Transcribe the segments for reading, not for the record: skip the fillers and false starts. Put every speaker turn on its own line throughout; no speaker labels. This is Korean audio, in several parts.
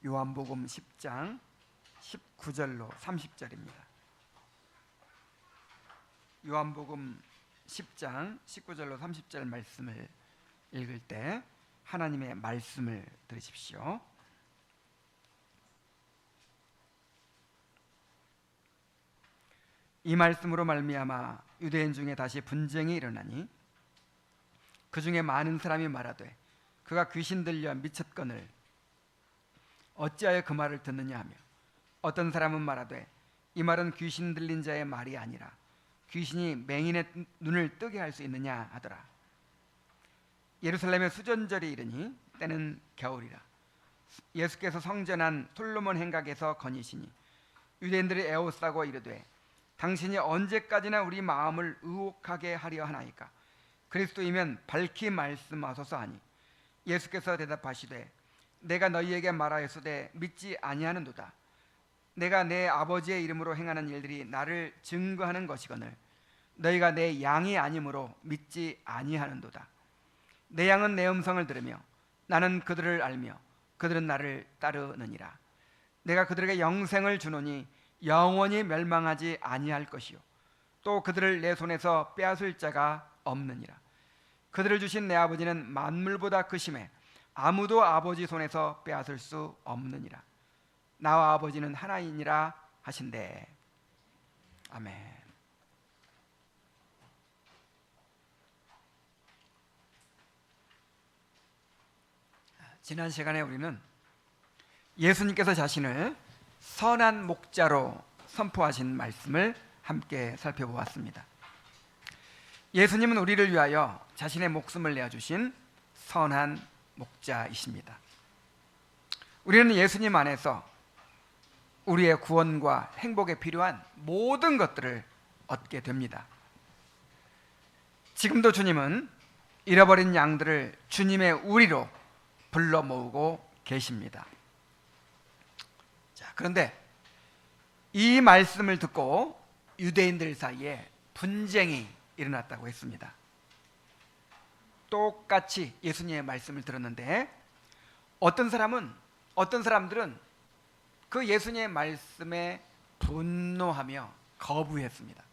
요한복음 10장 19절로 30절입니다. 요한복음 10장 19절로 30절 말씀을 읽을 때 하나님의 말씀을 들으십시오. 이 말씀으로 말미암아 유대인 중에 다시 분쟁이 일어나니 그 중에 많은 사람이 말하되 그가 귀신 들려 미쳤거늘 어찌하여 그 말을 듣느냐 하며, 어떤 사람은 말하되 이 말은 귀신 들린 자의 말이 아니라 귀신이 맹인의 눈을 뜨게 할 수 있느냐 하더라. 예루살렘의 수전절이 이르니 때는 겨울이라. 예수께서 성전한 솔로몬 행각에서 거니시니 유대인들이 애워싸고 이르되 당신이 언제까지나 우리 마음을 의혹하게 하려 하나이까? 그리스도이면 밝히 말씀하소서 하니, 예수께서 대답하시되 내가 너희에게 말하였으되 믿지 아니하는도다. 내가 내 아버지의 이름으로 행하는 일들이 나를 증거하는 것이거늘 너희가 내 양이 아니므로 믿지 아니하는도다. 내 양은 내 음성을 들으며 나는 그들을 알며 그들은 나를 따르느니라. 내가 그들에게 영생을 주노니 영원히 멸망하지 아니할 것이요 또 그들을 내 손에서 빼앗을 자가 없느니라. 그들을 주신 내 아버지는 만물보다 크심에 아무도 아버지 손에서 빼앗을 수 없느니라. 나와 아버지는 하나이니라 하신대. 아멘. 지난 시간에 우리는 예수님께서 자신을 선한 목자로 선포하신 말씀을 함께 살펴보았습니다. 예수님은 우리를 위하여 자신의 목숨을 내어주신 선한 목자이십니다. 우리는 예수님 안에서 우리의 구원과 행복에 필요한 모든 것들을 얻게 됩니다. 지금도 주님은 잃어버린 양들을 주님의 우리로 불러 모으고 계십니다. 자, 그런데 이 말씀을 듣고 유대인들 사이에 분쟁이 일어났다고 했습니다. 똑같이 예수님의 말씀을 들었는데 어떤 사람들은 그 예수님의 말씀에 분노하며 거부했습니다.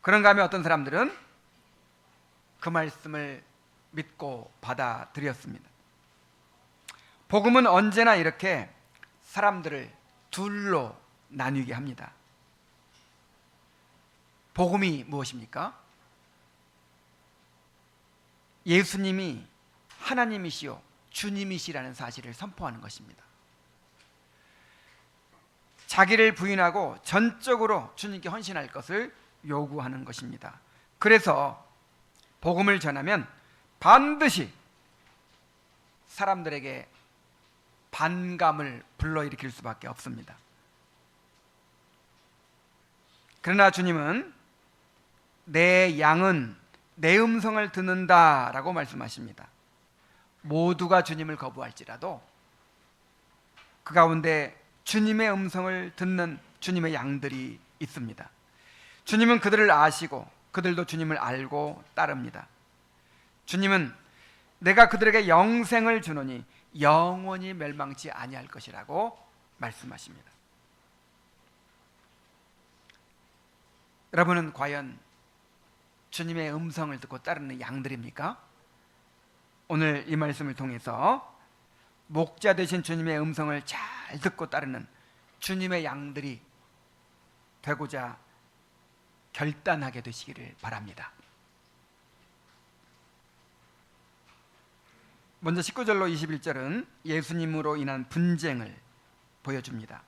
그런가 하면 어떤 사람들은 그 말씀을 믿고 받아들였습니다. 복음은 언제나 이렇게 사람들을 둘로 나뉘게 합니다. 복음이 무엇입니까? 예수님이 하나님이시요 주님이시라는 사실을 선포하는 것입니다. 자기를 부인하고 전적으로 주님께 헌신할 것을 요구하는 것입니다. 그래서 복음을 전하면 반드시 사람들에게 반감을 불러일으킬 수밖에 없습니다. 그러나 주님은 내 양은 내 음성을 듣는다라고 말씀하십니다. 모두가 주님을 거부할지라도 그 가운데 주님의 음성을 듣는 주님의 양들이 있습니다. 주님은 그들을 아시고 그들도 주님을 알고 따릅니다. 주님은 내가 그들에게 영생을 주노니 영원히 멸망치 아니할 것이라고 말씀하십니다. 여러분은 과연 주님의 음성을 듣고 따르는 양들입니까? 오늘 이 말씀을 통해서 목자 되신 주님의 음성을 잘 듣고 따르는 주님의 양들이 되고자 결단하게 되시기를 바랍니다. 먼저 19절로 21절은 예수님으로 인한 분쟁을 보여줍니다.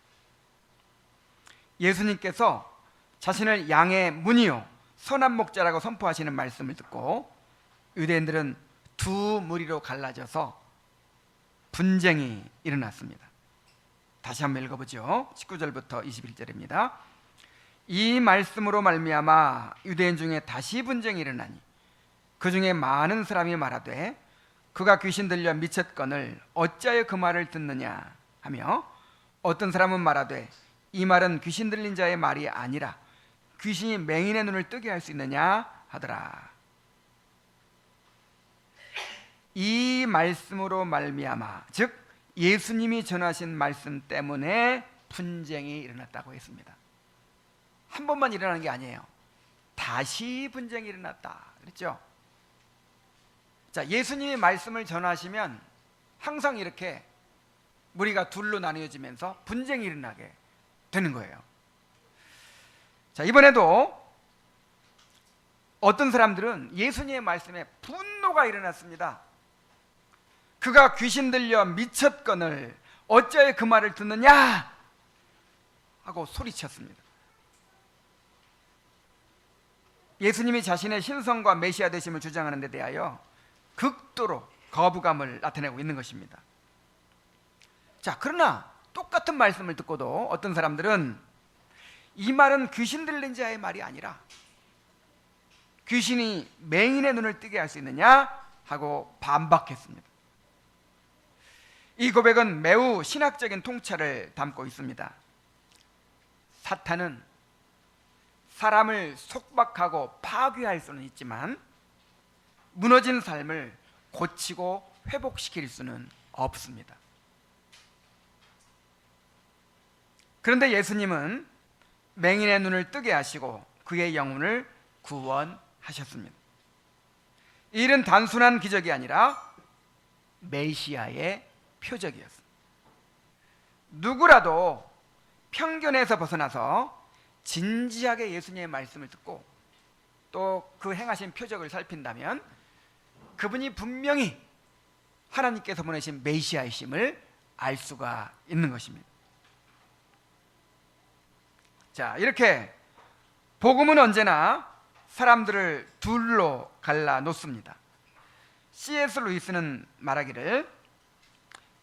예수님께서 자신을 양의 문이요 선한 목자라고 선포하시는 말씀을 듣고 유대인들은 두 무리로 갈라져서 분쟁이 일어났습니다. 다시 한번 읽어보죠. 19절부터 21절입니다. 이 말씀으로 말미암아 유대인 중에 다시 분쟁이 일어나니 그 중에 많은 사람이 말하되 그가 귀신 들려 미쳤거늘 어찌하여 그 말을 듣느냐 하며, 어떤 사람은 말하되 이 말은 귀신 들린 자의 말이 아니라 귀신이 맹인의 눈을 뜨게 할 수 있느냐 하더라. 이 말씀으로 말미암아, 즉 예수님이 전하신 말씀 때문에 분쟁이 일어났다고 했습니다. 한 번만 일어나는 게 아니에요. 다시 분쟁이 일어났다 그랬죠. 자, 예수님이 말씀을 전하시면 항상 이렇게 무리가 둘로 나뉘어지면서 분쟁이 일어나게 되는 거예요. 자, 이번에도 어떤 사람들은 예수님의 말씀에 분노가 일어났습니다. 그가 귀신 들려 미쳤거늘 어찌하여 그 말을 듣느냐 하고 소리쳤습니다. 예수님이 자신의 신성과 메시아 되심을 주장하는 데 대하여 극도로 거부감을 나타내고 있는 것입니다. 자, 그러나 똑같은 말씀을 듣고도 어떤 사람들은 이 말은 귀신 들린 자의 말이 아니라 귀신이 맹인의 눈을 뜨게 할 수 있느냐 하고 반박했습니다. 이 고백은 매우 신학적인 통찰을 담고 있습니다. 사탄은 사람을 속박하고 파괴할 수는 있지만 무너진 삶을 고치고 회복시킬 수는 없습니다. 그런데 예수님은 맹인의 눈을 뜨게 하시고 그의 영혼을 구원하셨습니다. 이 일은 단순한 기적이 아니라 메시아의 표적이었습니다. 누구라도 편견에서 벗어나서 진지하게 예수님의 말씀을 듣고 또 그 행하신 표적을 살핀다면 그분이 분명히 하나님께서 보내신 메시아이심을 알 수가 있는 것입니다. 자, 이렇게 복음은 언제나 사람들을 둘로 갈라 놓습니다. C.S. 루이스는 말하기를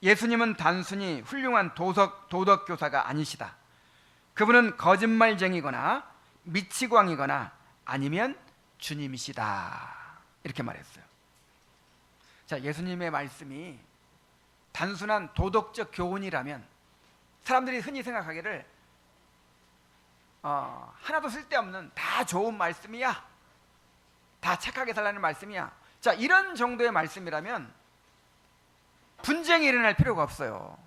예수님은 단순히 훌륭한 도덕교사가 아니시다. 그분은 거짓말쟁이거나 미치광이거나 아니면 주님이시다. 이렇게 말했어요. 자, 예수님의 말씀이 단순한 도덕적 교훈이라면 사람들이 흔히 생각하기를 하나도 쓸데없는 다 좋은 말씀이야, 다 착하게 살라는 말씀이야. 자, 이런 정도의 말씀이라면 분쟁이 일어날 필요가 없어요.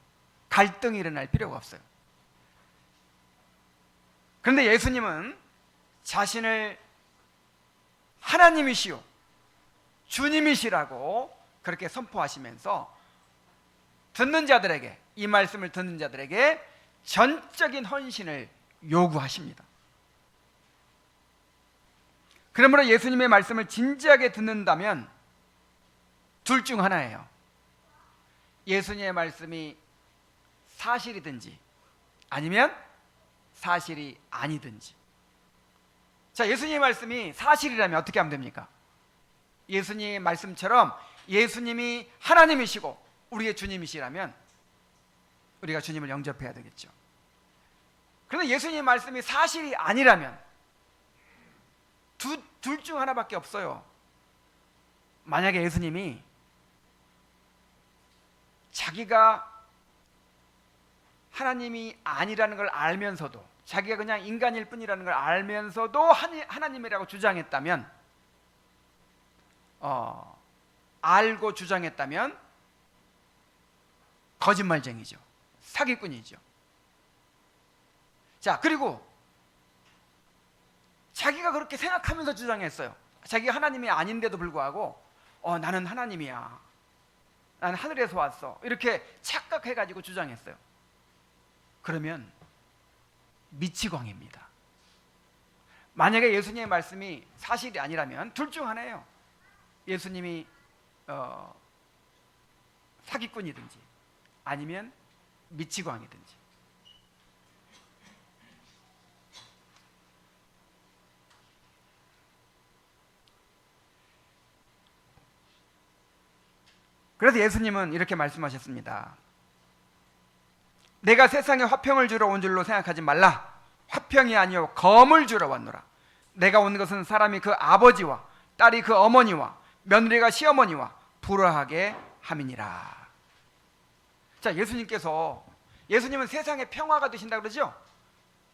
갈등이 일어날 필요가 없어요. 그런데 예수님은 자신을 하나님이시오 주님이시라고 그렇게 선포하시면서 듣는 자들에게, 이 말씀을 듣는 자들에게 전적인 헌신을 요구하십니다. 그러므로 예수님의 말씀을 진지하게 듣는다면 둘 중 하나예요. 예수님의 말씀이 사실이든지 아니면 사실이 아니든지. 자, 예수님의 말씀이 사실이라면 어떻게 하면 됩니까? 예수님의 말씀처럼 예수님이 하나님이시고 우리의 주님이시라면 우리가 주님을 영접해야 되겠죠. 그런데 예수님의 말씀이 사실이 아니라면 둘 중 하나밖에 없어요. 만약에 예수님이 자기가 하나님이 아니라는 걸 알면서도, 자기가 그냥 인간일 뿐이라는 걸 알면서도 하나님이라고 주장했다면, 알고 주장했다면 거짓말쟁이죠. 사기꾼이죠. 자, 그리고 자기가 그렇게 생각하면서 주장했어요. 자기가 하나님이 아닌데도 불구하고 나는 하나님이야, 나는 하늘에서 왔어, 이렇게 착각해가지고 주장했어요. 그러면 미치광입니다. 만약에 예수님의 말씀이 사실이 아니라면 둘 중 하나예요. 예수님이 사기꾼이든지 아니면 미치광이든지. 그래서 예수님은 이렇게 말씀하셨습니다. 내가 세상에 화평을 주러 온 줄로 생각하지 말라. 화평이 아니요 검을 주러 왔노라. 내가 온 것은 사람이 그 아버지와 딸이 그 어머니와 며느리가 시어머니와 불화하게 함이니라. 자, 예수님은 세상에 평화가 되신다 그러죠.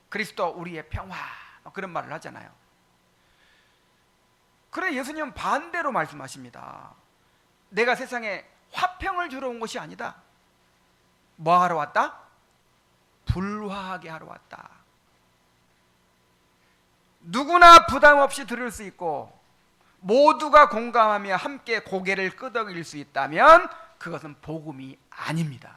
그리스도 우리의 평화, 그런 말을 하잖아요. 그래, 예수님은 반대로 말씀하십니다. 내가 세상에 화평을 주러 온 것이 아니다. 뭐 하러 왔다? 불화하게 하러 왔다. 누구나 부담 없이 들을 수 있고 모두가 공감하며 함께 고개를 끄덕일 수 있다면 그것은 복음이 아닙니다.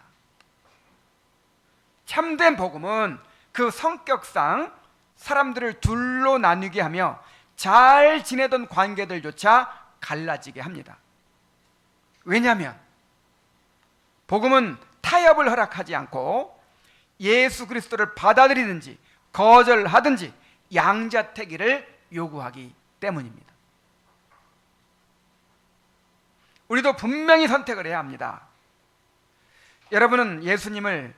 참된 복음은 그 성격상 사람들을 둘로 나뉘게 하며 잘 지내던 관계들조차 갈라지게 합니다. 왜냐하면 복음은 타협을 허락하지 않고 예수 그리스도를 받아들이든지 거절하든지 양자택일을 요구하기 때문입니다. 우리도 분명히 선택을 해야 합니다. 여러분은 예수님을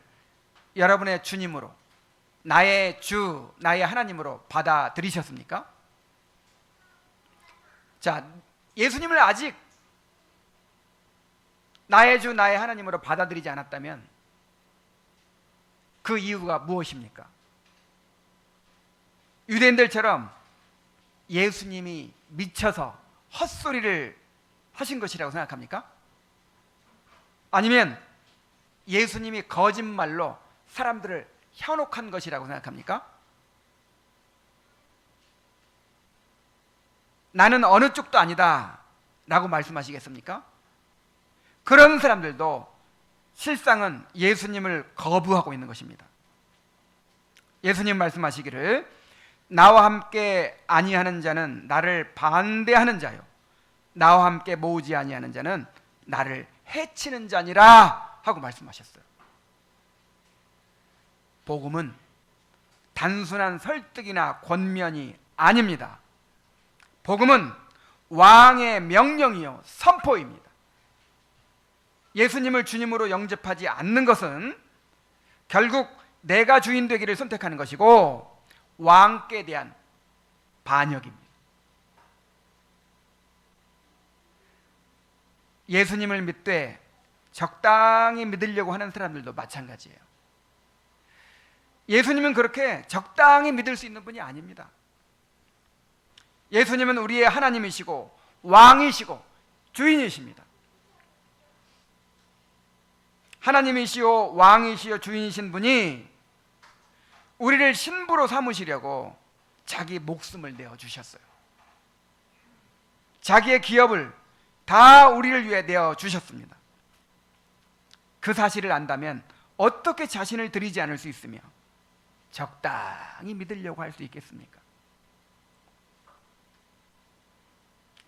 여러분의 주님으로, 나의 주, 나의 하나님으로 받아들이셨습니까? 자, 예수님을 아직 나의 주, 나의 하나님으로 받아들이지 않았다면 그 이유가 무엇입니까? 유대인들처럼 예수님이 미쳐서 헛소리를 하신 것이라고 생각합니까? 아니면 예수님이 거짓말로 사람들을 현혹한 것이라고 생각합니까? 나는 어느 쪽도 아니다 라고 말씀하시겠습니까? 그런 사람들도 실상은 예수님을 거부하고 있는 것입니다. 예수님 말씀하시기를 나와 함께 아니하는 자는 나를 반대하는 자요 나와 함께 모으지 아니하는 자는 나를 해치는 자니라 하고 말씀하셨어요. 복음은 단순한 설득이나 권면이 아닙니다. 복음은 왕의 명령이요 선포입니다. 예수님을 주님으로 영접하지 않는 것은 결국 내가 주인 되기를 선택하는 것이고 왕께 대한 반역입니다. 예수님을 믿되 적당히 믿으려고 하는 사람들도 마찬가지예요. 예수님은 그렇게 적당히 믿을 수 있는 분이 아닙니다. 예수님은 우리의 하나님이시고 왕이시고 주인이십니다. 하나님이시오 왕이시오 주인이신 분이 우리를 신부로 삼으시려고 자기 목숨을 내어주셨어요. 자기의 기업을 다 우리를 위해 내어주셨습니다. 그 사실을 안다면 어떻게 자신을 드리지 않을 수 있으며 적당히 믿으려고 할 수 있겠습니까?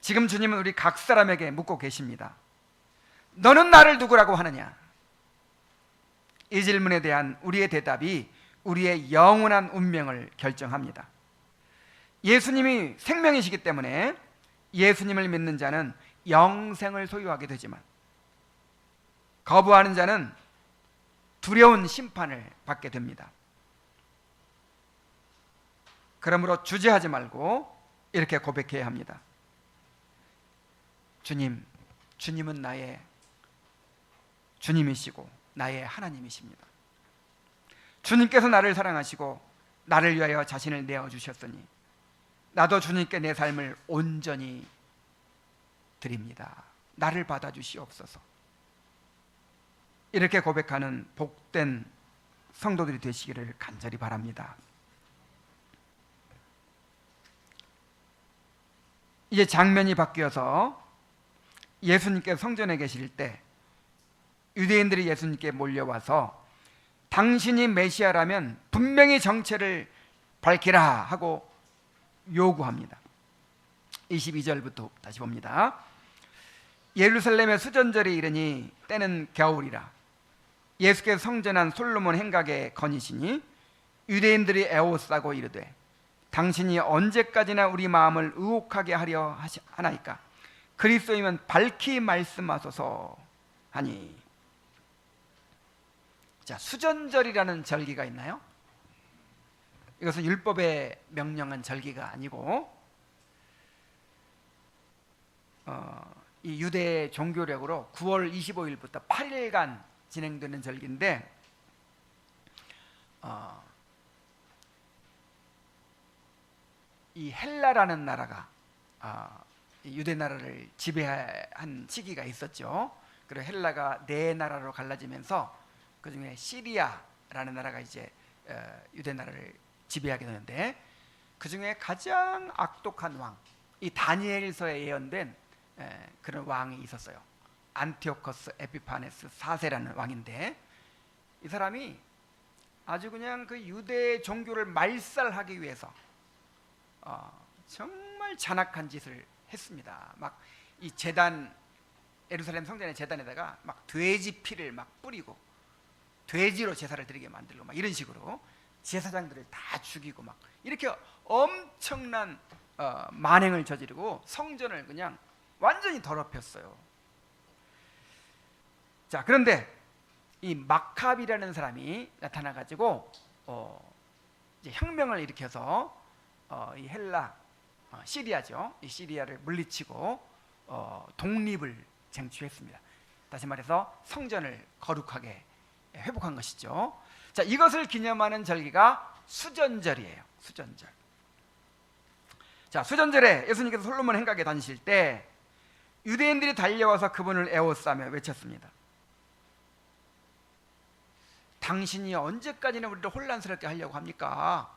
지금 주님은 우리 각 사람에게 묻고 계십니다. 너는 나를 누구라고 하느냐? 이 질문에 대한 우리의 대답이 우리의 영원한 운명을 결정합니다. 예수님이 생명이시기 때문에 예수님을 믿는 자는 영생을 소유하게 되지만 거부하는 자는 두려운 심판을 받게 됩니다. 그러므로 주저하지 말고 이렇게 고백해야 합니다. 주님은 나의 주님이시고 나의 하나님이십니다. 주님께서 나를 사랑하시고 나를 위하여 자신을 내어주셨으니 나도 주님께 내 삶을 온전히 드립니다. 나를 받아주시옵소서. 이렇게 고백하는 복된 성도들이 되시기를 간절히 바랍니다. 이제 장면이 바뀌어서 예수님께서 성전에 계실 때 유대인들이 예수님께 몰려와서 당신이 메시아라면 분명히 정체를 밝히라 하고 요구합니다. 22절부터 다시 봅니다. 예루살렘의 수전절이 이르니 때는 겨울이라 예수께서 성전한 솔로몬 행각에 거니시니 유대인들이 애워싸고 이르되 당신이 언제까지나 우리 마음을 의혹하게 하려 하나이까? 그리스도이면 밝히 말씀하소서 하니. 자, 수전절이라는 절기가 있나요? 이것은 율법에 명령한 절기가 아니고 이 유대 종교력으로 9월 25일부터 8일간 진행되는 절기인데 이 헬라라는 나라가 유대 나라를 지배한 시기가 있었죠. 그리고 헬라가 네 나라로 갈라지면서 그 중에 시리아라는 나라가 이제 유대 나라를 지배하게 되는데, 그 중에 가장 악독한 왕, 이 다니엘서에 예언된 그런 왕이 있었어요. 안티오코스 에피파네스 4세라는 왕인데, 이 사람이 아주 그냥 그 유대 종교를 말살하기 위해서 정말 잔악한 짓을 했습니다. 막 이 제단, 예루살렘 성전의 제단에다가 막 돼지 피를 막 뿌리고 돼지로 제사를 드리게 만들고 막 이런 식으로 제사장들을 다 죽이고 막 이렇게 엄청난 만행을 저지르고 성전을 그냥 완전히 더럽혔어요. 자, 그런데 이 마캅이라는 사람이 나타나가지고 이제 혁명을 일으켜서 이 헬라, 시리아죠. 이 시리아를 물리치고 독립을 쟁취했습니다. 다시 말해서 성전을 거룩하게 회복한 것이죠. 자, 이것을 기념하는 절기가 수전절이에요. 수전절. 자, 수전절에 예수님께서 솔로몬 행각에 다니실 때 유대인들이 달려와서 그분을 에워싸며 외쳤습니다. 당신이 언제까지나 우리를 혼란스럽게 하려고 합니까?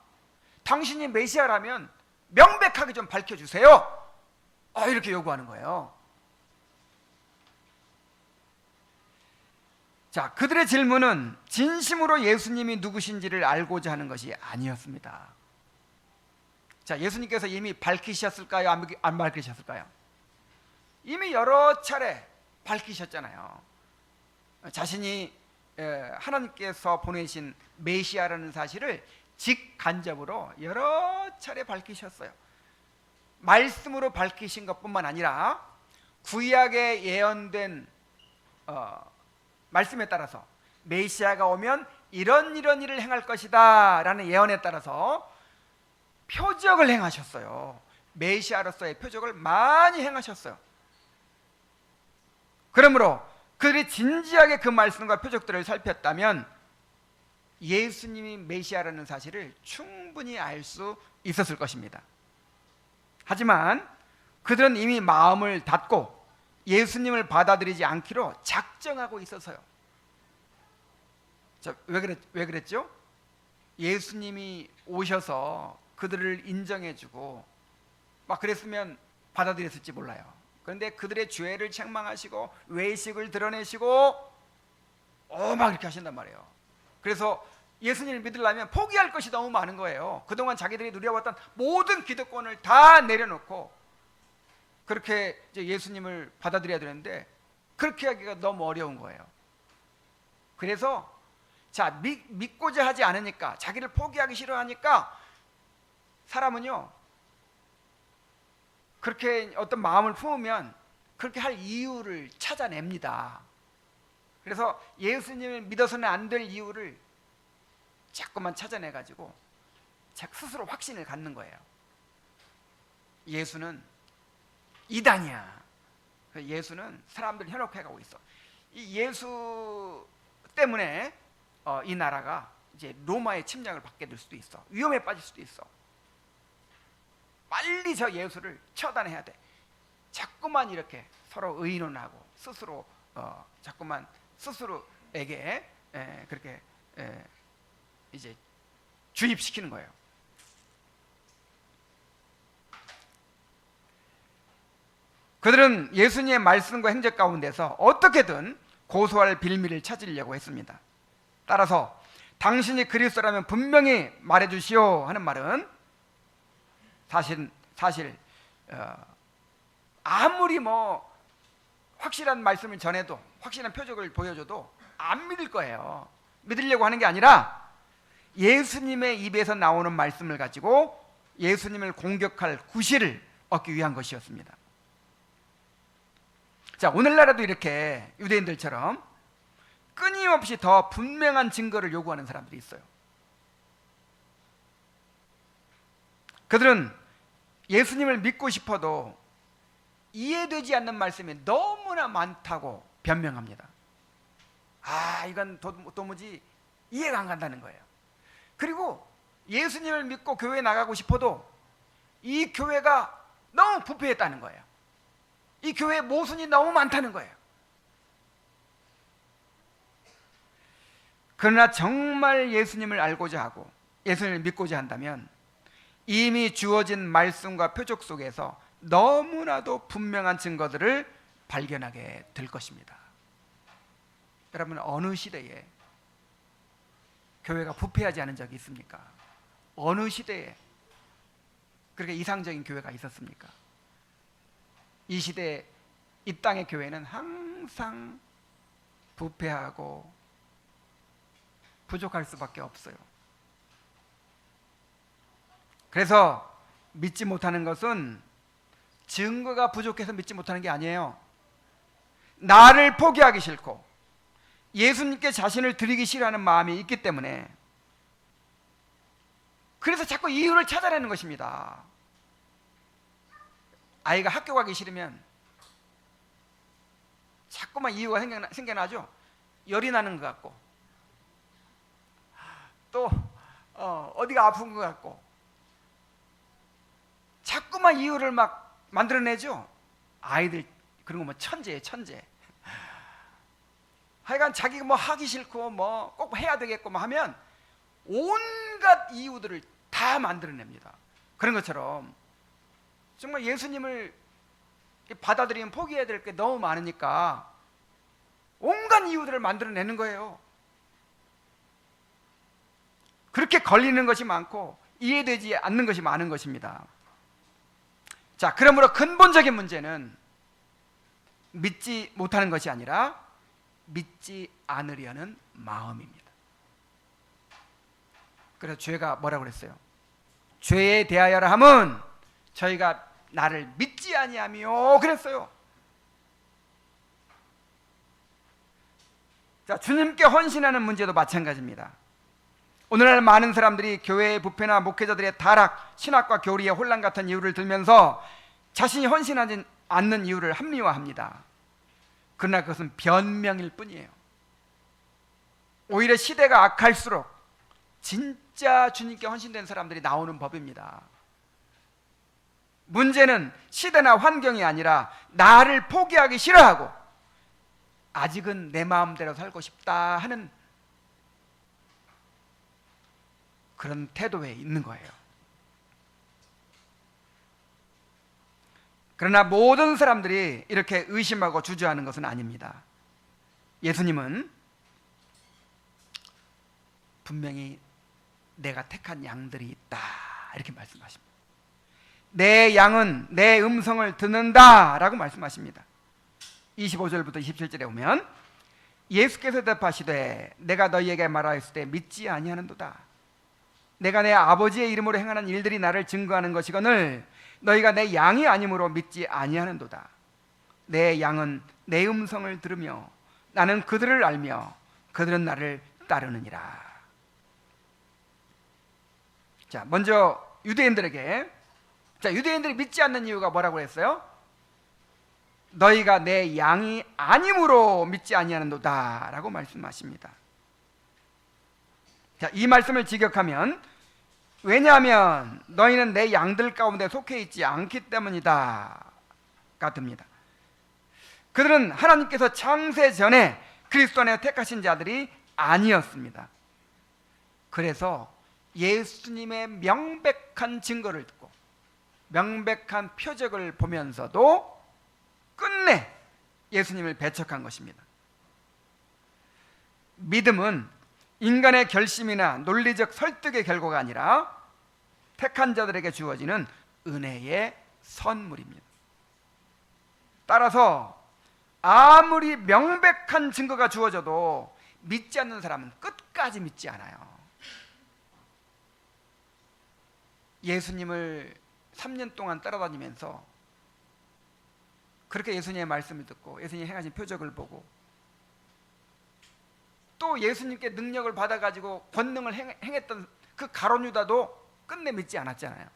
당신이 메시아라면 명백하게 좀 밝혀주세요. 이렇게 요구하는 거예요. 자, 그들의 질문은 진심으로 예수님이 누구신지를 알고자 하는 것이 아니었습니다. 자, 예수님께서 이미 밝히셨을까요? 안 밝히셨을까요? 이미 여러 차례 밝히셨잖아요. 자신이 하나님께서 보내신 메시아라는 사실을 직간접으로 여러 차례 밝히셨어요. 말씀으로 밝히신 것뿐만 아니라 구약에 예언된 말씀에 따라서 메시아가 오면 이런 일을 행할 것이다 라는 예언에 따라서 표적을 행하셨어요. 메시아로서의 표적을 많이 행하셨어요. 그러므로 그들이 진지하게 그 말씀과 표적들을 살폈다면 예수님이 메시아라는 사실을 충분히 알 수 있었을 것입니다. 하지만 그들은 이미 마음을 닫고 예수님을 받아들이지 않기로 작정하고 있어서요. 자, 왜 그랬죠? 예수님이 오셔서 그들을 인정해주고 막 그랬으면 받아들였을지 몰라요. 그런데 그들의 죄를 책망하시고 외식을 드러내시고 막 이렇게 하신단 말이에요. 그래서 예수님을 믿으려면 포기할 것이 너무 많은 거예요. 그동안 자기들이 누려왔던 모든 기득권을 다 내려놓고 그렇게 이제 예수님을 받아들여야 되는데 그렇게 하기가 너무 어려운 거예요. 그래서 자, 믿고자 하지 않으니까, 자기를 포기하기 싫어하니까 사람은요 그렇게 어떤 마음을 품으면 그렇게 할 이유를 찾아냅니다. 그래서 예수님을 믿어서는 안 될 이유를 자꾸만 찾아내가지고 스스로 확신을 갖는 거예요. 예수는 이단이야. 예수는 사람들 현혹해가고 있어. 이 예수 때문에 이 나라가 이제 로마의 침략을 받게 될 수도 있어. 위험에 빠질 수도 있어. 빨리 저 예수를 처단해야 돼. 자꾸만 이렇게 서로 의논하고 스스로 자꾸만 스스로에게 그렇게 이제 주입시키는 거예요. 그들은 예수님의 말씀과 행적 가운데서 어떻게든 고소할 빌미를 찾으려고 했습니다. 따라서 당신이 그리스도라면 분명히 말해주시오 하는 말은 사실 아무리 확실한 말씀을 전해도, 확실한 표적을 보여줘도 안 믿을 거예요. 믿으려고 하는 게 아니라 예수님의 입에서 나오는 말씀을 가지고 예수님을 공격할 구실을 얻기 위한 것이었습니다. 자, 오늘날에도 이렇게 유대인들처럼 끊임없이 더 분명한 증거를 요구하는 사람들이 있어요. 그들은 예수님을 믿고 싶어도 이해되지 않는 말씀이 너무나 많다고 변명합니다. 이건 도무지 이해가 안 간다는 거예요. 그리고 예수님을 믿고 교회에 나가고 싶어도 이 교회가 너무 부패했다는 거예요. 이 교회에 모순이 너무 많다는 거예요. 그러나 정말 예수님을 알고자 하고 예수님을 믿고자 한다면 이미 주어진 말씀과 표적 속에서 너무나도 분명한 증거들을 발견하게 될 것입니다. 여러분, 어느 시대에 교회가 부패하지 않은 적이 있습니까? 어느 시대에 그렇게 이상적인 교회가 있었습니까? 이 시대에 이 땅의 교회는 항상 부패하고 부족할 수밖에 없어요. 그래서 믿지 못하는 것은 증거가 부족해서 믿지 못하는 게 아니에요. 나를 포기하기 싫고 예수님께 자신을 드리기 싫어하는 마음이 있기 때문에, 그래서 자꾸 이유를 찾아내는 것입니다. 아이가 학교 가기 싫으면 자꾸만 이유가 생겨나죠. 열이 나는 것 같고, 또 어디가 아픈 것 같고, 자꾸만 이유를 막 만들어내죠. 아이들 그런 거 뭐 천재예요, 천재. 하여간 자기가 뭐 하기 싫고 뭐 꼭 해야 되겠고 뭐 하면 온갖 이유들을 다 만들어냅니다. 그런 것처럼 정말 예수님을 받아들이면 포기해야 될 게 너무 많으니까 온갖 이유들을 만들어내는 거예요. 그렇게 걸리는 것이 많고 이해되지 않는 것이 많은 것입니다. 자, 그러므로 근본적인 문제는 믿지 못하는 것이 아니라 믿지 않으려는 마음입니다. 그래서 죄가 뭐라고 그랬어요? 죄에 대하여라 함은 저희가 나를 믿지 아니하며 그랬어요. 자, 주님께 헌신하는 문제도 마찬가지입니다. 오늘날 많은 사람들이 교회의 부패나 목회자들의 타락, 신학과 교리의 혼란 같은 이유를 들면서 자신이 헌신하지 않는 이유를 합리화합니다. 그러나 그것은 변명일 뿐이에요. 오히려 시대가 악할수록 진짜 주님께 헌신된 사람들이 나오는 법입니다. 문제는 시대나 환경이 아니라 나를 포기하기 싫어하고 아직은 내 마음대로 살고 싶다 하는 그런 태도에 있는 거예요. 그러나 모든 사람들이 이렇게 의심하고 주저하는 것은 아닙니다. 예수님은 분명히 내가 택한 양들이 있다 이렇게 말씀하십니다. 내 양은 내 음성을 듣는다 라고 말씀하십니다. 25절부터 27절에 오면 예수께서 대답하시되 내가 너희에게 말하였을 때 믿지 아니하는도다. 내가 내 아버지의 이름으로 행하는 일들이 나를 증거하는 것이거늘 너희가 내 양이 아니므로 믿지 아니하는도다. 내 양은 내 음성을 들으며 나는 그들을 알며 그들은 나를 따르느니라. 자, 먼저 유대인들에게, 자, 유대인들이 믿지 않는 이유가 뭐라고 했어요? 너희가 내 양이 아니므로 믿지 아니하는도다 라고 말씀하십니다. 자, 이 말씀을 직역하면 왜냐하면 너희는 내 양들 가운데 속해 있지 않기 때문이다 가 됩니다. 그들은 하나님께서 창세 전에 그리스도 안에 택하신 자들이 아니었습니다. 그래서 예수님의 명백한 증거를 듣고 명백한 표적을 보면서도 끝내 예수님을 배척한 것입니다. 믿음은 인간의 결심이나 논리적 설득의 결과가 아니라 택한 자들에게 주어지는 은혜의 선물입니다. 따라서 아무리 명백한 증거가 주어져도 믿지 않는 사람은 끝까지 믿지 않아요. 예수님을 3년 동안 따라다니면서 그렇게 예수님의 말씀을 듣고 예수님이 행하신 표적을 보고 또 예수님께 능력을 받아가지고 권능을 행했던 그 가룟 유다도 끝내 믿지 않았잖아요.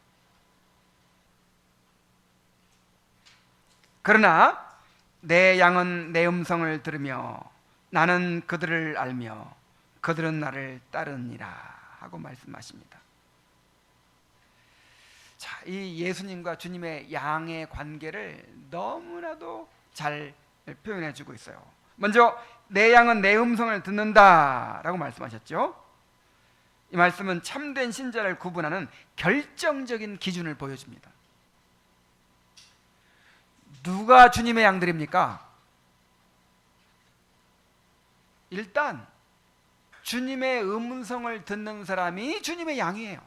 그러나 내 양은 내 음성을 들으며 나는 그들을 알며 그들은 나를 따르니라 하고 말씀하십니다. 자, 이 예수님과 주님의 양의 관계를 너무나도 잘 표현해 주고 있어요. 먼저 내 양은 내 음성을 듣는다라고 말씀하셨죠. 이 말씀은 참된 신자를 구분하는 결정적인 기준을 보여줍니다. 누가 주님의 양들입니까? 일단 주님의 음성을 듣는 사람이 주님의 양이에요.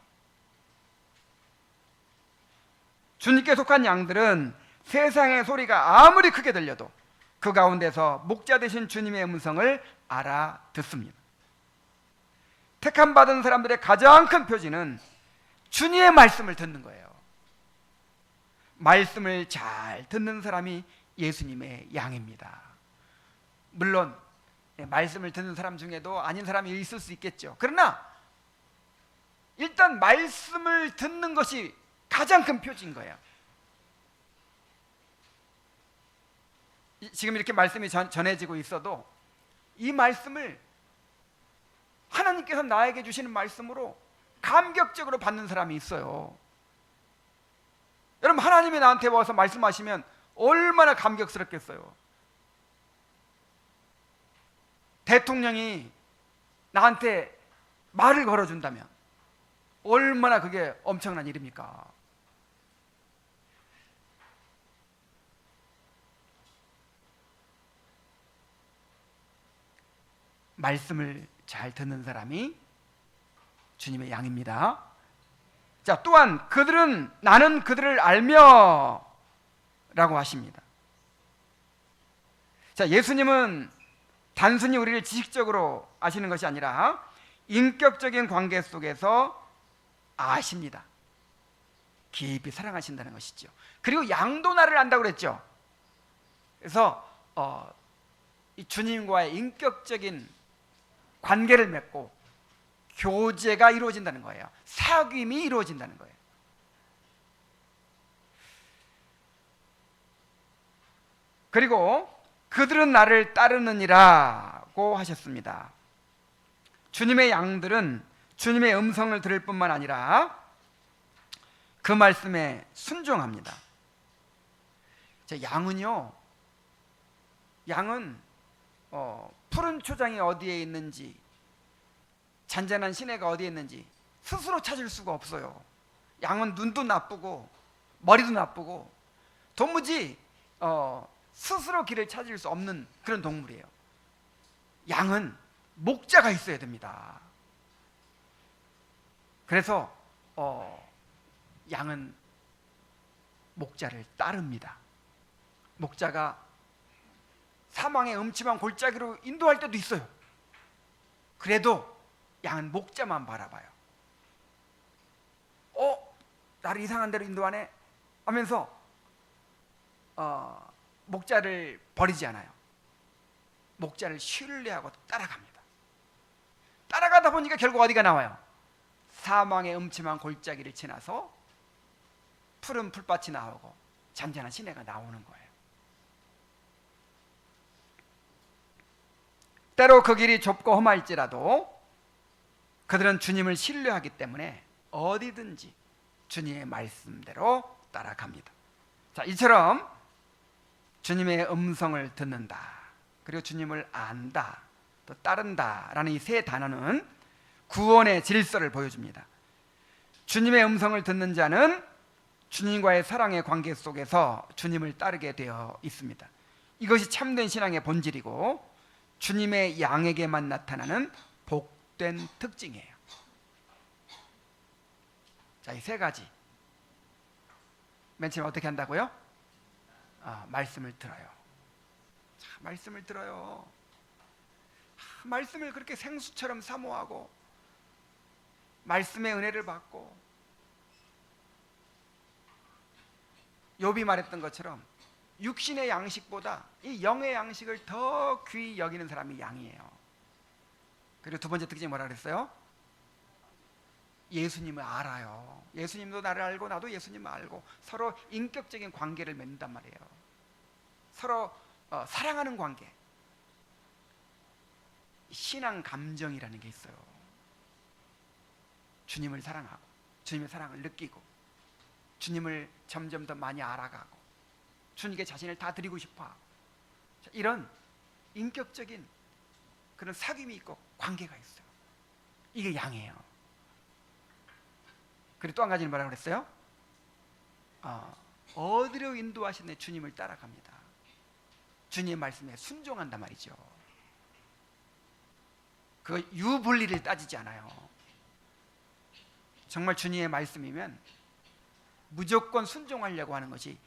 주님께 속한 양들은 세상의 소리가 아무리 크게 들려도 그 가운데서 목자 되신 주님의 음성을 알아듣습니다. 택함 받은 사람들의 가장 큰 표지는 주님의 말씀을 듣는 거예요. 말씀을 잘 듣는 사람이 예수님의 양입니다. 물론 말씀을 듣는 사람 중에도 아닌 사람이 있을 수 있겠죠. 그러나 일단 말씀을 듣는 것이 가장 큰 표지인 거예요. 지금 이렇게 말씀이 전해지고 있어도 이 말씀을 하나님께서 나에게 주시는 말씀으로 감격적으로 받는 사람이 있어요. 여러분, 하나님이 나한테 와서 말씀하시면 얼마나 감격스럽겠어요. 대통령이 나한테 말을 걸어준다면 얼마나 그게 엄청난 일입니까? 말씀을 잘 듣는 사람이 주님의 양입니다. 자, 또한 그들은 나는 그들을 알며 라고 하십니다. 자, 예수님은 단순히 우리를 지식적으로 아시는 것이 아니라 인격적인 관계 속에서 아십니다. 깊이 사랑하신다는 것이죠. 그리고 양도 나를 안다고 그랬죠. 그래서 이 주님과의 인격적인 관계를 맺고 교제가 이루어진다는 거예요. 사귐이 이루어진다는 거예요. 그리고 그들은 나를 따르느니라고 하셨습니다. 주님의 양들은 주님의 음성을 들을 뿐만 아니라 그 말씀에 순종합니다. 양은요, 양은 푸른 초장이 어디에 있는지, 잔잔한 시내가 어디에 있는지 스스로 찾을 수가 없어요. 양은 눈도 나쁘고 머리도 나쁘고 도무지 스스로 길을 찾을 수 없는 그런 동물이에요. 양은 목자가 있어야 됩니다. 그래서 양은 목자를 따릅니다. 목자가 사망의 음침한 골짜기로 인도할 때도 있어요. 그래도 양은 목자만 바라봐요. 나를 이상한 데로 인도하네 하면서 목자를 버리지 않아요. 목자를 신뢰하고 따라갑니다. 따라가다 보니까 결국 어디가 나와요? 사망의 음침한 골짜기를 지나서 푸른 풀밭이 나오고 잔잔한 시내가 나오는 거예요. 때로 그 길이 좁고 험할지라도 그들은 주님을 신뢰하기 때문에 어디든지 주님의 말씀대로 따라갑니다. 자, 이처럼 주님의 음성을 듣는다, 그리고 주님을 안다, 또 따른다라는 이 세 단어는 구원의 질서를 보여줍니다. 주님의 음성을 듣는 자는 주님과의 사랑의 관계 속에서 주님을 따르게 되어 있습니다. 이것이 참된 신앙의 본질이고 주님의 양에게만 나타나는 복된 특징이에요. 자, 이 세 가지. 맨 처음에 어떻게 한다고요? 말씀을 들어요. 자, 말씀을 들어요. 말씀을 그렇게 생수처럼 사모하고 말씀의 은혜를 받고, 욥이 말했던 것처럼 육신의 양식보다 이 영의 양식을 더 귀히 여기는 사람이 양이에요. 그리고 두 번째 특징이 뭐라 그랬어요? 예수님을 알아요. 예수님도 나를 알고 나도 예수님을 알고 서로 인격적인 관계를 맺는단 말이에요. 서로 사랑하는 관계. 신앙 감정이라는 게 있어요. 주님을 사랑하고 주님의 사랑을 느끼고 주님을 점점 더 많이 알아가고 주님께 자신을 다 드리고 싶어하고, 이런 인격적인 그런 사귐이 있고 관계가 있어요. 이게 양이에요. 그리고 또 한 가지는 뭐라고 그랬어요? 어디로 인도하시는 주님을 따라갑니다. 주님의 말씀에 순종한단 말이죠. 그 유불리를 따지지 않아요. 정말 주님의 말씀이면 무조건 순종하려고 하는 것이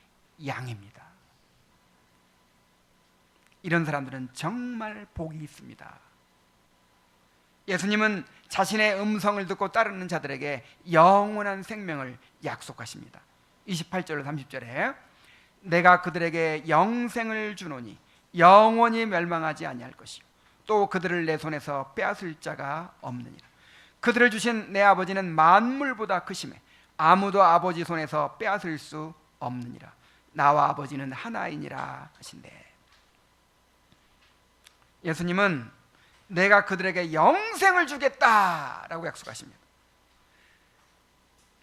양입니다. 이런 사람들은 정말 복이 있습니다. 예수님은 자신의 음성을 듣고 따르는 자들에게 영원한 생명을 약속하십니다. 28절 30절에 내가 그들에게 영생을 주노니 영원히 멸망하지 아니할 것이요 또 그들을 내 손에서 빼앗을 자가 없느니라. 그들을 주신 내 아버지는 만물보다 크심에 아무도 아버지 손에서 빼앗을 수 없느니라. 나와 아버지는 하나이니라 하신대. 예수님은 내가 그들에게 영생을 주겠다라고 약속하십니다.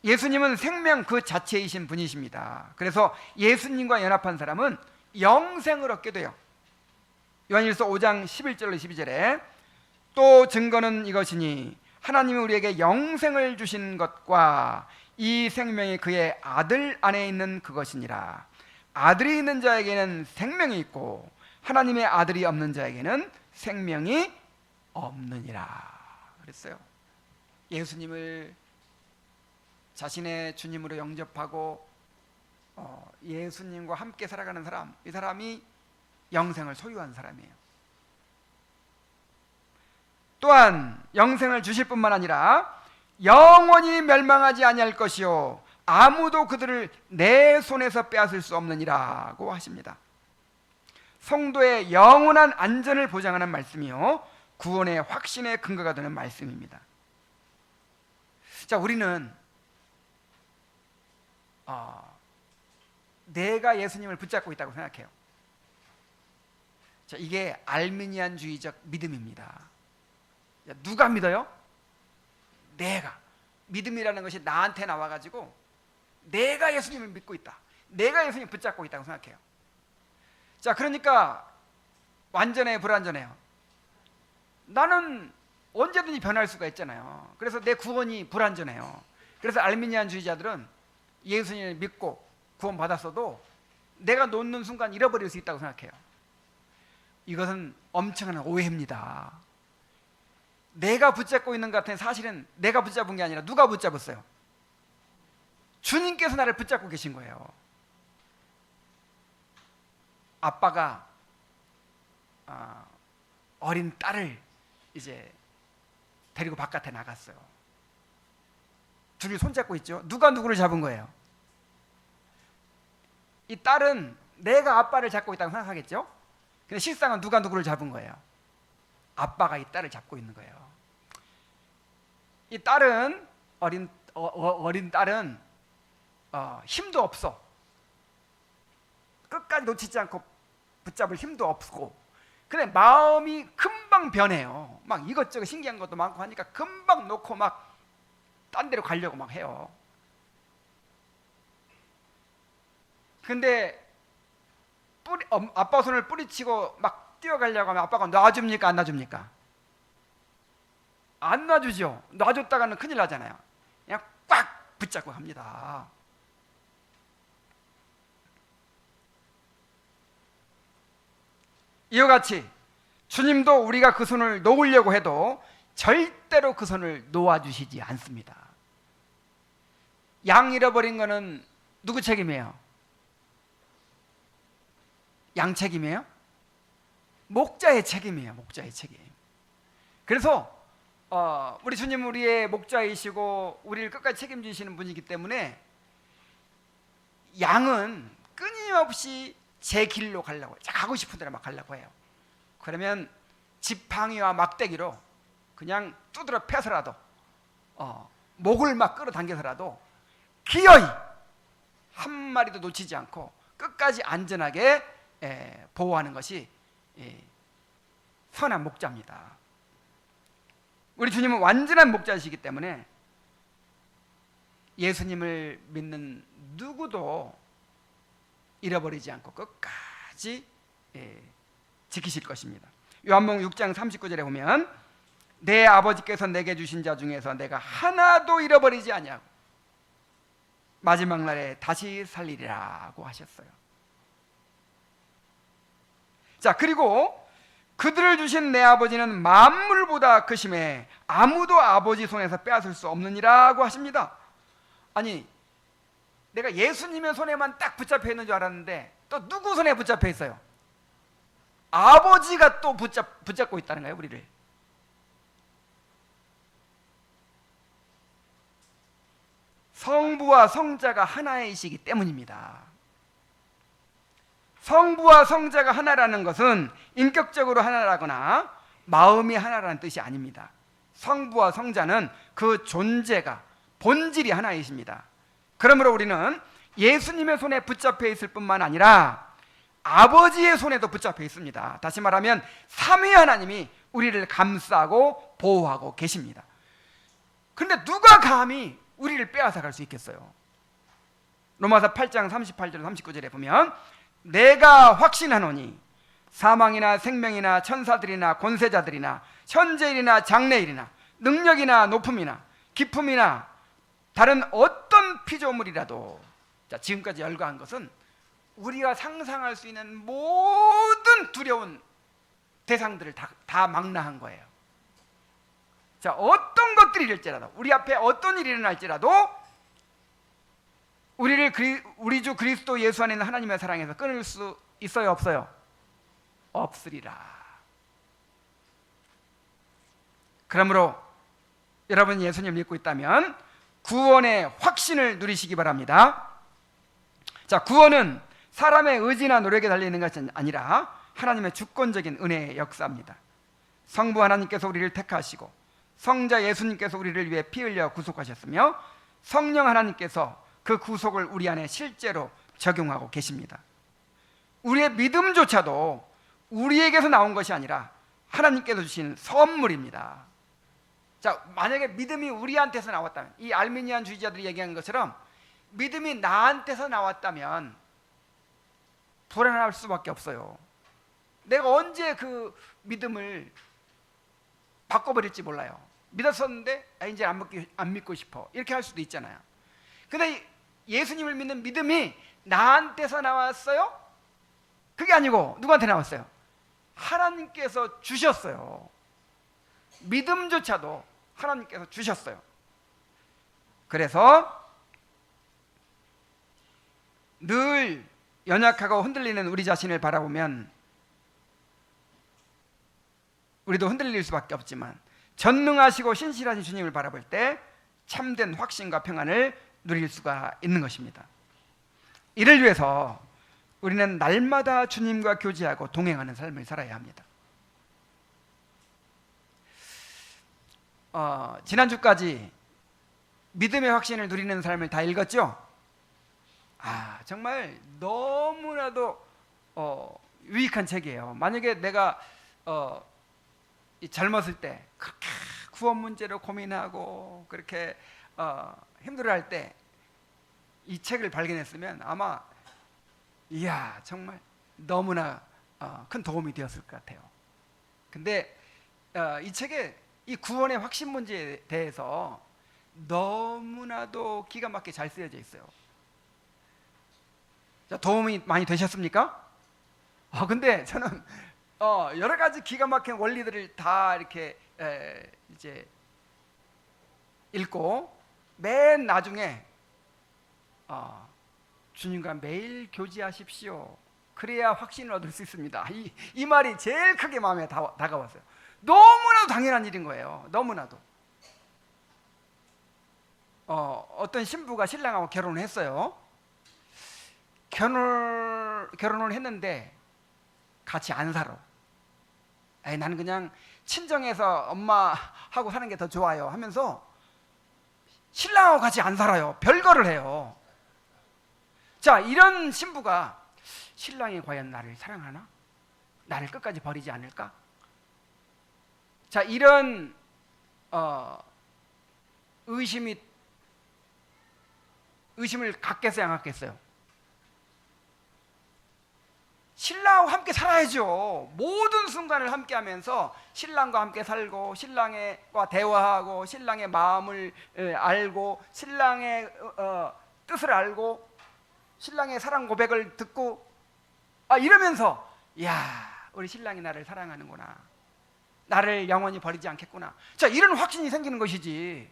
예수님은 생명 그 자체이신 분이십니다. 그래서 예수님과 연합한 사람은 영생을 얻게 돼요. 요한일서 5장 11절로 12절에 또 증거는 이것이니 하나님이 우리에게 영생을 주신 것과 이 생명이 그의 아들 안에 있는 그것이니라. 아들이 있는 자에게는 생명이 있고 하나님의 아들이 없는 자에게는 생명이 없느니라 그랬어요. 예수님을 자신의 주님으로 영접하고 예수님과 함께 살아가는 사람, 이 사람이 영생을 소유한 사람이에요. 또한 영생을 주실 뿐만 아니라 영원히 멸망하지 아니할 것이요 아무도 그들을 내 손에서 빼앗을 수 없느니라고 하십니다. 성도의 영원한 안전을 보장하는 말씀이요 구원의 확신의 근거가 되는 말씀입니다. 자, 우리는 내가 예수님을 붙잡고 있다고 생각해요. 자, 이게 알미니안주의적 믿음입니다. 누가 믿어요? 내가. 믿음이라는 것이 나한테 나와가지고 내가 예수님을 믿고 있다, 내가 예수님을 붙잡고 있다고 생각해요. 자, 그러니까 완전해요, 불완전해요? 나는 언제든지 변할 수가 있잖아요. 그래서 내 구원이 불완전해요. 그래서 알미니안주의자들은 예수님을 믿고 구원 받았어도 내가 놓는 순간 잃어버릴 수 있다고 생각해요. 이것은 엄청난 오해입니다. 내가 붙잡고 있는 것 같은 사실은 내가 붙잡은 게 아니라 누가 붙잡았어요? 주님께서 나를 붙잡고 계신 거예요. 아빠가 어린 딸을 이제 데리고 바깥에 나갔어요. 둘이 손잡고 있죠. 누가 누구를 잡은 거예요? 이 딸은 내가 아빠를 잡고 있다고 생각하겠죠. 근데 실상은 누가 누구를 잡은 거예요? 아빠가 이 딸을 잡고 있는 거예요. 이 딸은 어린 딸은 힘도 없어. 끝까지 놓치지 않고 붙잡을 힘도 없고, 근데 마음이 금방 변해요. 막 이것저것 신기한 것도 많고 하니까 금방 놓고 막 딴 데로 가려고 막 해요. 근데 아빠 손을 뿌리치고 막 뛰어가려고 하면 아빠가 놔줍니까 안 놔줍니까? 안 놔주죠. 놔줬다가는 큰일 나잖아요. 그냥 꽉 붙잡고 합니다. 이와 같이 주님도 우리가 그 손을 놓으려고 해도 절대로 그 손을 놓아주시지 않습니다. 양 잃어버린 거는 누구 책임이에요? 양 책임이에요? 목자의 책임이에요. 목자의 책임. 그래서 우리 주님 우리의 목자이시고 우리를 끝까지 책임지시는 분이기 때문에 양은 끊임없이 제 길로 가려고 해요. 가고 싶은 데로 막 가려고 해요. 그러면 지팡이와 막대기로 그냥 두드려 패서라도 목을 막 끌어당겨서라도 기어이 한 마리도 놓치지 않고 끝까지 안전하게 보호하는 것이 선한 목자입니다. 우리 주님은 완전한 목자이시기 때문에 예수님을 믿는 누구도 잃어버리지 않고 끝까지 지키실 것입니다. 요한복음 6장 39절에 보면 내 아버지께서 내게 주신 자 중에서 내가 하나도 잃어버리지 아니하고 마지막 날에 다시 살리리라고 하셨어요. 자, 그리고 그들을 주신 내 아버지는 만물보다 크심에 아무도 아버지 손에서 빼앗을 수 없느니라고 하십니다. 아니, 내가 예수님의 손에만 딱 붙잡혀 있는 줄 알았는데 또 누구 손에 붙잡혀 있어요? 아버지가 또 붙잡고 있다는 거예요, 우리를. 성부와 성자가 하나이시기 때문입니다. 성부와 성자가 하나라는 것은 인격적으로 하나라거나 마음이 하나라는 뜻이 아닙니다. 성부와 성자는 그 존재가, 본질이 하나이십니다. 그러므로 우리는 예수님의 손에 붙잡혀 있을 뿐만 아니라 아버지의 손에도 붙잡혀 있습니다. 다시 말하면 삼위 하나님이 우리를 감싸고 보호하고 계십니다. 그런데 누가 감히 우리를 빼앗아 갈 수 있겠어요? 로마서 8장 38절 39절에 보면 내가 확신하노니 사망이나 생명이나 천사들이나 권세자들이나 현재일이나 장래일이나 능력이나 높음이나 깊음이나 다른 어떤 피조물이라도, 자, 지금까지 열거한 것은 우리가 상상할 수 있는 모든 두려운 대상들을 다 망라한 거예요. 자, 어떤 것들이 일지라도, 우리 앞에 어떤 일이 일어날지라도 우리 주 그리스도 예수 안에 있는 하나님의 사랑에서 끊을 수 있어요, 없어요? 없으리라. 그러므로 여러분 예수님 믿고 있다면 구원의 확신을 누리시기 바랍니다. 자, 구원은 사람의 의지나 노력에 달려있는 것이 아니라 하나님의 주권적인 은혜의 역사입니다. 성부 하나님께서 우리를 택하시고 성자 예수님께서 우리를 위해 피 흘려 구속하셨으며 성령 하나님께서 그 구속을 우리 안에 실제로 적용하고 계십니다. 우리의 믿음조차도 우리에게서 나온 것이 아니라 하나님께서 주신 선물입니다. 자, 만약에 믿음이 우리한테서 나왔다면, 이 알미니안 주의자들이 얘기한 것처럼 믿음이 나한테서 나왔다면 불안할 수밖에 없어요. 내가 언제 그 믿음을 바꿔버릴지 몰라요. 믿었었는데 이제 안 믿고 싶어, 이렇게 할 수도 있잖아요. 근데 예수님을 믿는 믿음이 나한테서 나왔어요? 그게 아니고 누구한테 나왔어요? 하나님께서 주셨어요. 믿음조차도 하나님께서 주셨어요. 그래서 늘 연약하고 흔들리는 우리 자신을 바라보면 우리도 흔들릴 수밖에 없지만 전능하시고 신실하신 주님을 바라볼 때 참된 확신과 평안을 누릴 수가 있는 것입니다. 이를 위해서 우리는 날마다 주님과 교제하고 동행하는 삶을 살아야 합니다. 지난주까지 믿음의 확신을 누리는 삶을 다 읽었죠? 정말 너무나도 유익한 책이에요. 만약에 내가 젊었을 때 그렇게 구원 문제로 고민하고 그렇게 힘들어할 때 이 책을 발견했으면 아마 이야, 정말 너무나 큰 도움이 되었을 것 같아요. 근데 이 책에 이 구원의 확신 문제에 대해서 너무나도 기가 막히게 잘 쓰여져 있어요. 자, 도움이 많이 되셨습니까? 근데 저는 여러 가지 기가 막힌 원리들을 다 이렇게 이제 읽고 맨 나중에 주님과 매일 교제하십시오. 그래야 확신을 얻을 수 있습니다. 이 말이 제일 크게 마음에 다가왔어요. 너무나도 당연한 일인 거예요. 너무나도. 어떤 신부가 신랑하고 결혼을 했어요. 결혼을 했는데 같이 안 살아. 나는 그냥 친정에서 엄마하고 사는 게 더 좋아요 하면서 신랑하고 같이 안 살아요. 별거를 해요. 자, 이런 신부가 신랑이 과연 나를 사랑하나? 나를 끝까지 버리지 않을까? 자, 이런 의심을 갖겠어요, 안 갖겠어요? 신랑하고 함께 살아야죠. 모든 순간을 함께 하면서 신랑과 함께 살고, 신랑과 대화하고, 신랑의 마음을 알고, 신랑의 뜻을 알고, 신랑의 사랑 고백을 듣고, 이러면서 야, 우리 신랑이 나를 사랑하는구나, 나를 영원히 버리지 않겠구나, 자, 이런 확신이 생기는 것이지.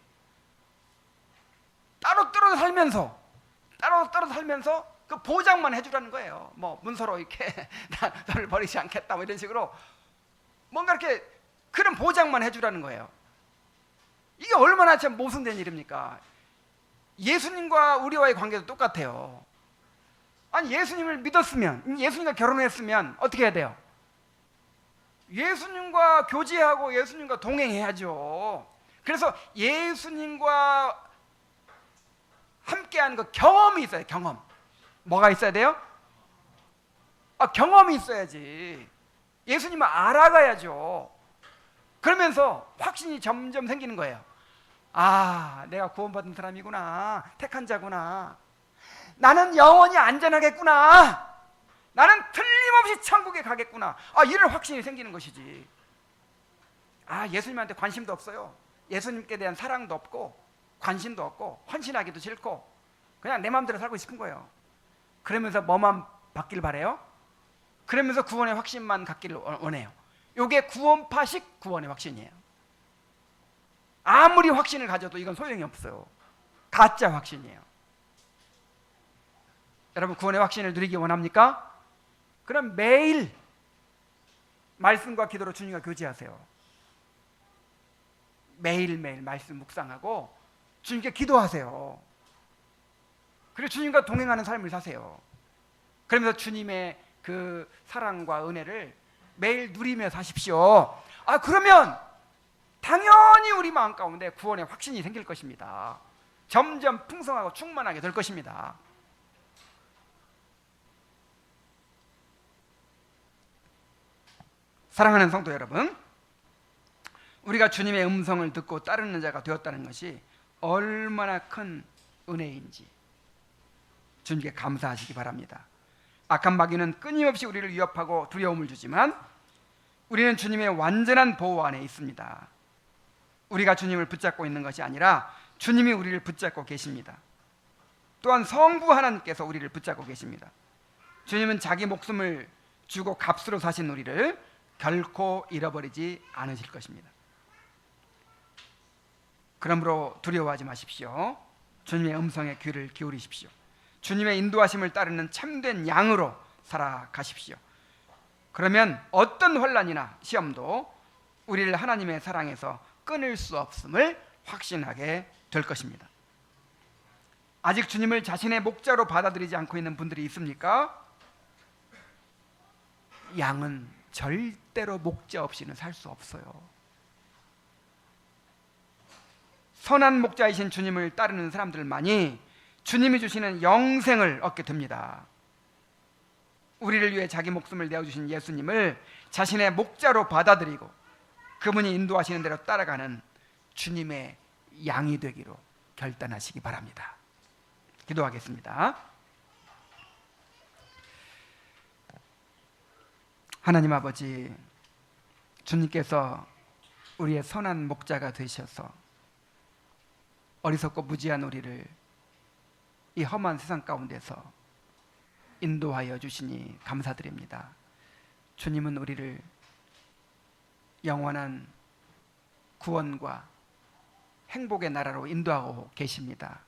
따로 떨어져 살면서 그 보장만 해주라는 거예요. 뭐 문서로 이렇게 너를 버리지 않겠다, 뭐 이런 식으로 뭔가 이렇게 그런 보장만 해주라는 거예요. 이게 얼마나 참 모순된 일입니까? 예수님과 우리와의 관계도 똑같아요. 아니, 예수님을 믿었으면, 예수님과 결혼했으면 어떻게 해야 돼요? 예수님과 교제하고 예수님과 동행해야죠. 그래서 예수님과 함께하는 그 경험이 있어요. 경험. 뭐가 있어야 돼요? 경험이 있어야지. 예수님을 알아가야죠. 그러면서 확신이 점점 생기는 거예요. 내가 구원받은 사람이구나, 택한 자구나, 나는 영원히 안전하겠구나, 나는 틀림없이 천국에 가겠구나, 이런 확신이 생기는 것이지. 예수님한테 관심도 없어요. 예수님께 대한 사랑도 없고 관심도 없고 헌신하기도 싫고 그냥 내 마음대로 살고 싶은 거예요. 그러면서 뭐만 받길 바래요? 그러면서 구원의 확신만 갖기를 원해요. 이게 구원파식 구원의 확신이에요. 아무리 확신을 가져도 이건 소용이 없어요. 가짜 확신이에요. 여러분, 구원의 확신을 누리기 원합니까? 그럼 매일 말씀과 기도로 주님과 교제하세요. 매일매일 말씀 묵상하고 주님께 기도하세요. 그리고 주님과 동행하는 삶을 사세요. 그러면서 주님의 그 사랑과 은혜를 매일 누리며 사십시오. 그러면 당연히 우리 마음 가운데 구원의 확신이 생길 것입니다. 점점 풍성하고 충만하게 될 것입니다. 사랑하는 성도 여러분, 우리가 주님의 음성을 듣고 따르는 자가 되었다는 것이 얼마나 큰 은혜인지 주님께 감사하시기 바랍니다. 악한 마귀는 끊임없이 우리를 위협하고 두려움을 주지만 우리는 주님의 완전한 보호 안에 있습니다. 우리가 주님을 붙잡고 있는 것이 아니라 주님이 우리를 붙잡고 계십니다. 또한 성부 하나님께서 우리를 붙잡고 계십니다. 주님은 자기 목숨을 주고 값으로 사신 우리를 결코 잃어버리지 않으실 것입니다. 그러므로 두려워하지 마십시오. 주님의 음성에 귀를 기울이십시오. 주님의 인도하심을 따르는 참된 양으로 살아가십시오. 그러면 어떤 환난이나 시험도 우리를 하나님의 사랑에서 끊을 수 없음을 확신하게 될 것입니다. 아직 주님을 자신의 목자로 받아들이지 않고 있는 분들이 있습니까? 양은 절대로 목자 없이는 살 수 없어요. 선한 목자이신 주님을 따르는 사람들만이 주님이 주시는 영생을 얻게 됩니다. 우리를 위해 자기 목숨을 내어주신 예수님을 자신의 목자로 받아들이고 그분이 인도하시는 대로 따라가는 주님의 양이 되기로 결단하시기 바랍니다. 기도하겠습니다. 하나님 아버지, 주님께서 우리의 선한 목자가 되셔서 어리석고 무지한 우리를 이 험한 세상 가운데서 인도하여 주시니 감사드립니다. 주님은 우리를 영원한 구원과 행복의 나라로 인도하고 계십니다.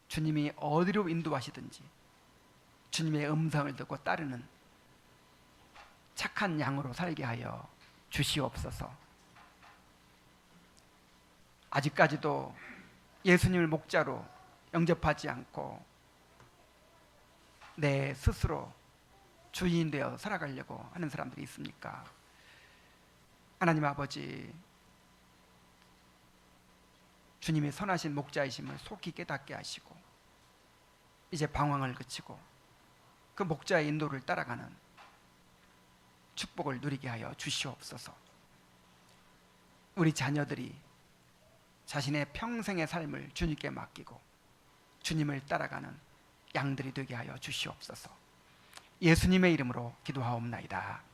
주님이 어디로 인도하시든지 주님의 음성을 듣고 따르는 착한 양으로 살게 하여 주시옵소서. 아직까지도 예수님을 목자로 영접하지 않고 내 스스로 주인 되어 살아가려고 하는 사람들이 있습니까? 하나님 아버지, 주님이 선하신 목자이심을 속히 깨닫게 하시고 이제 방황을 그치고 그 목자의 인도를 따라가는 축복을 누리게 하여 주시옵소서. 우리 자녀들이 자신의 평생의 삶을 주님께 맡기고 주님을 따라가는 양들이 되게 하여 주시옵소서. 예수님의 이름으로 기도하옵나이다.